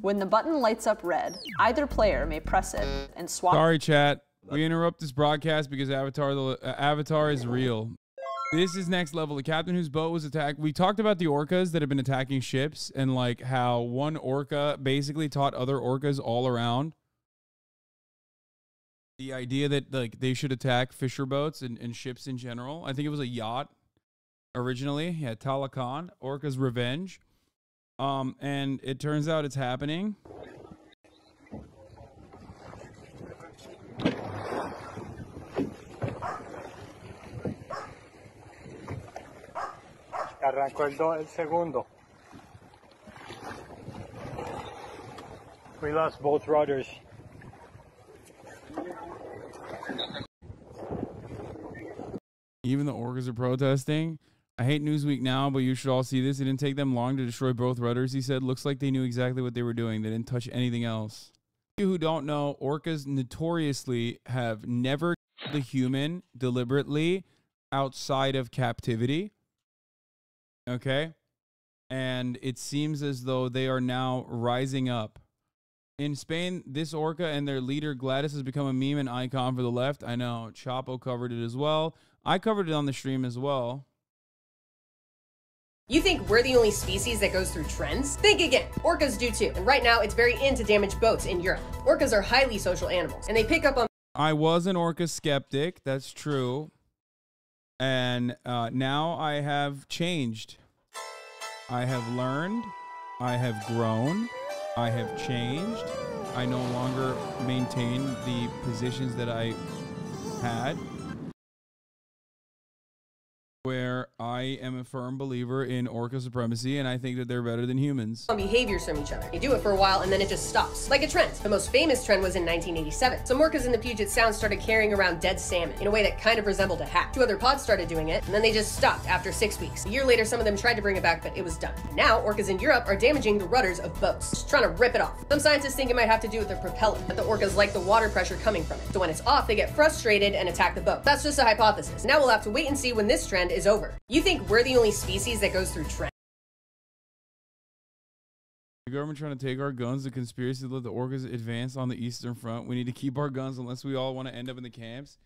When the button lights up red, either player may press it and swap. Sorry, chat. We interrupt this broadcast because Avatar is real. This is next level. The captain whose boat was attacked. We talked about the orcas that have been attacking ships and like how one orca basically taught other orcas all around the idea that like they should attack fisher boats and ships in general. I think it was a yacht originally. Yeah, Talakan, Orca's Revenge. And it turns out it's happening. Arrancó el segundo. We lost both rudders. Even the orcas are protesting. I hate Newsweek now, but you should all see this. It didn't take them long to destroy both rudders, he said. Looks like they knew exactly what they were doing. They didn't touch anything else. You who don't know, orcas notoriously have never killed a human deliberately outside of captivity. Okay? And it seems as though they are now rising up. In Spain, this orca and their leader Gladys has become a meme and icon for the left. I know. Chapo covered it as well. I covered it on the stream as well. You think we're the only species that goes through trends? Think again. Orcas do too. And right now, it's very in to damage boats in Europe. Orcas are highly social animals, and they pick up on... I was an orca skeptic. That's true. And now I have changed. I have learned. I have grown. I have changed. I no longer maintain the positions that I had, where I am a firm believer in orca supremacy, and I think that they're better than humans. Behaviors from each other. They do it for a while, and then it just stops. Like a trend. The most famous trend was in 1987. Some orcas in the Puget Sound started carrying around dead salmon in a way that kind of resembled a hat. 2 other pods started doing it, and then they just stopped after 6 weeks. A year later, some of them tried to bring it back, but it was done. And now, orcas in Europe are damaging the rudders of boats, just trying to rip it off. Some scientists think it might have to do with their propeller, but the orcas like the water pressure coming from it. So when it's off, they get frustrated and attack the boat. That's just a hypothesis. Now we'll have to wait and see when this trend is over. You think we're the only species that goes through trends? The government trying to take our guns. The conspiracy to let the orcas advance on the Eastern Front. We need to keep our guns unless we all want to end up in the camps.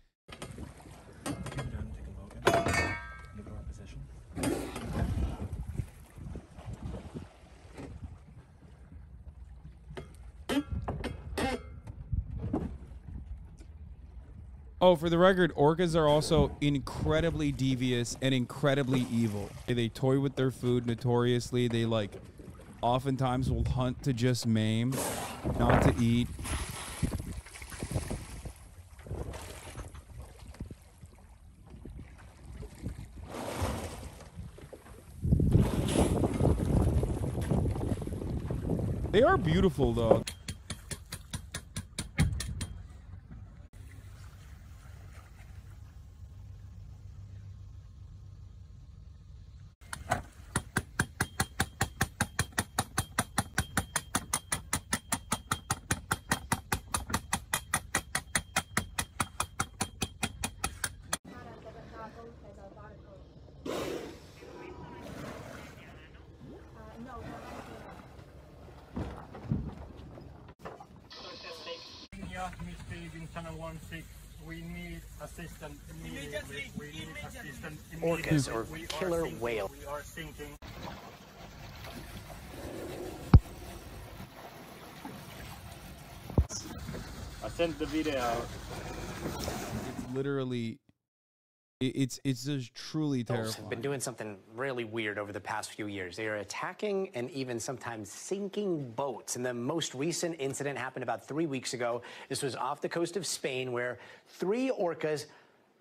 Oh, for the record, orcas are also incredibly devious and incredibly evil. They toy with their food notoriously. They like oftentimes will hunt to just maim, not to eat. They are beautiful though. We need assistance immediately. We need assistance immediately. Orcas or killer whale. We are sinking. I sent the video out. It's literally, it's just truly terrifying. Have been doing something really weird over the past few years. They are attacking and even sometimes sinking boats. And the most recent incident happened about 3 weeks ago. This was off the coast of Spain, where 3 orcas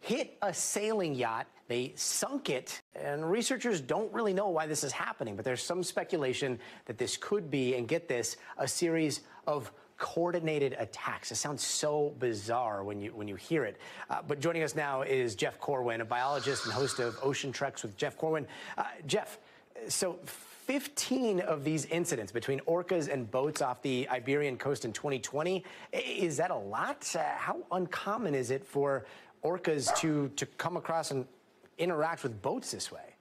hit a sailing yacht. They sunk it, and researchers don't really know why this is happening, but there's some speculation that this could be, and get this, a series of coordinated attacks. It sounds so bizarre when you hear it. But joining us now is Jeff Corwin, a biologist and host of Ocean Treks with Jeff Corwin. Jeff, so 15 of these incidents between orcas and boats off the Iberian coast in 2020, is that a lot? How uncommon is it for orcas to come across and interact with boats this way?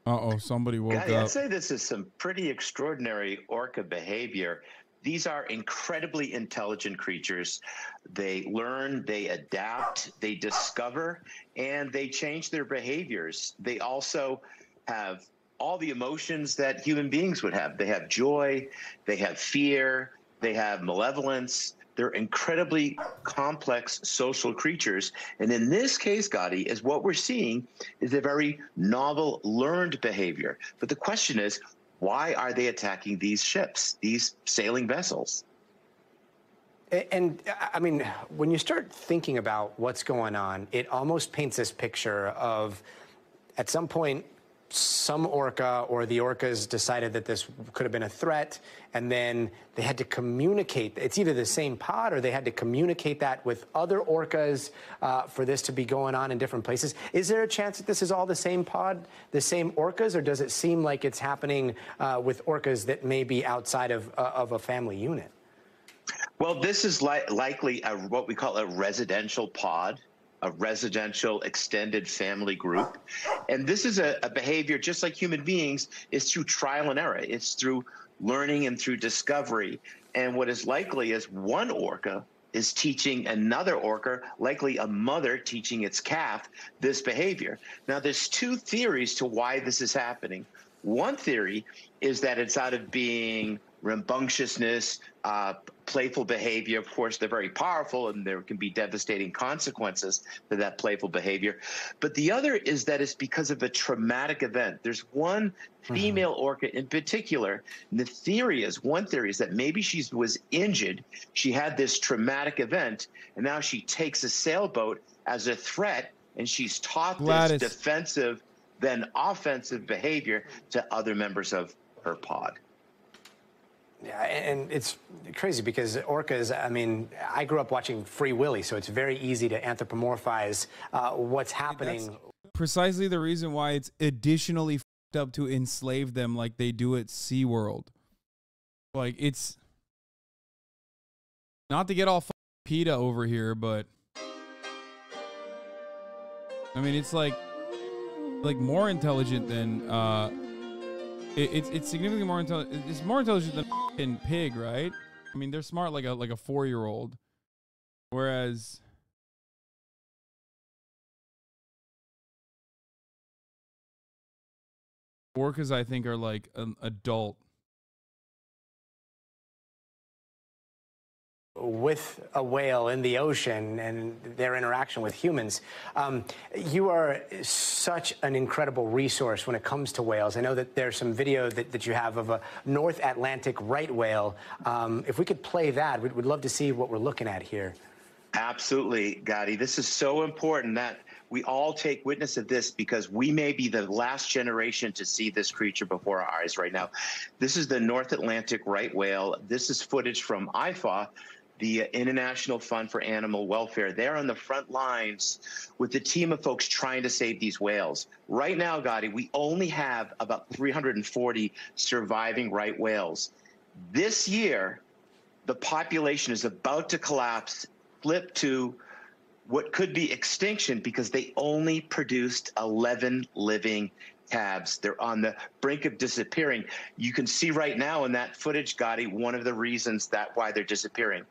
Uh-oh, somebody woke up. I'd say this is some pretty extraordinary orca behavior. These are incredibly intelligent creatures. They learn, they adapt, they discover, and they change their behaviors. They also have all the emotions that human beings would have. They have joy, they have fear, they have malevolence. They're incredibly complex social creatures. And in this case, Gotti, is what we're seeing is a very novel learned behavior. But the question is, why are they attacking these ships, these sailing vessels? And I mean, when you start thinking about what's going on, it almost paints this picture of, at some point, some orca or the orcas decided that this could have been a threat, and then they had to communicate. It's either the same pod or they had to communicate that with other orcas for this to be going on in different places. Is there a chance that this is all the same pod, the same orcas, or does it seem like it's happening with orcas that may be outside of a family unit? Well, this is likely what we call a residential pod, a residential extended family group. And this is a behavior, just like human beings, is through trial and error. It's through learning and through discovery. And what is likely is one orca is teaching another orca, likely a mother teaching its calf, this behavior. Now, there's two theories to why this is happening. One theory is that it's out of being rambunctiousness, playful behavior. Of course, they're very powerful, and there can be devastating consequences to that playful behavior. But the other is that it's because of a traumatic event. There's one female orca in particular, and the theory is, one theory is that maybe she was injured, she had this traumatic event, and now she takes a sailboat as a threat, and she's taught this defensive, then offensive behavior to other members of her pod. Yeah, and it's crazy because orcas, I mean, I grew up watching Free Willy, so it's very easy to anthropomorphize what's happening. That's precisely the reason why it's additionally fucked up to enslave them like they do at SeaWorld. Like, it's not to get all PETA over here, but I mean, it's like more intelligent than it's significantly more intelligent. It's more intelligent than a pig, right? I mean, they're smart like a 4-year-old, whereas orcas, I think, are like an adult. With a whale in the ocean and their interaction with humans. You are such an incredible resource when it comes to whales. I know that there's some video that you have of a North Atlantic right whale. If we could play that, we'd love to see what we're looking at here. Absolutely, Gotti. This is so important that we all take witness of this, because we may be the last generation to see this creature before our eyes right now. This is the North Atlantic right whale. This is footage from IFA, the International Fund for Animal Welfare. They're on the front lines with a team of folks trying to save these whales. Right now, Gotti, we only have about 340 surviving right whales. This year, the population is about to collapse, flip to what could be extinction, because they only produced 11 living calves. They're on the brink of disappearing. You can see right now in that footage, Gotti, one of the reasons why they're disappearing.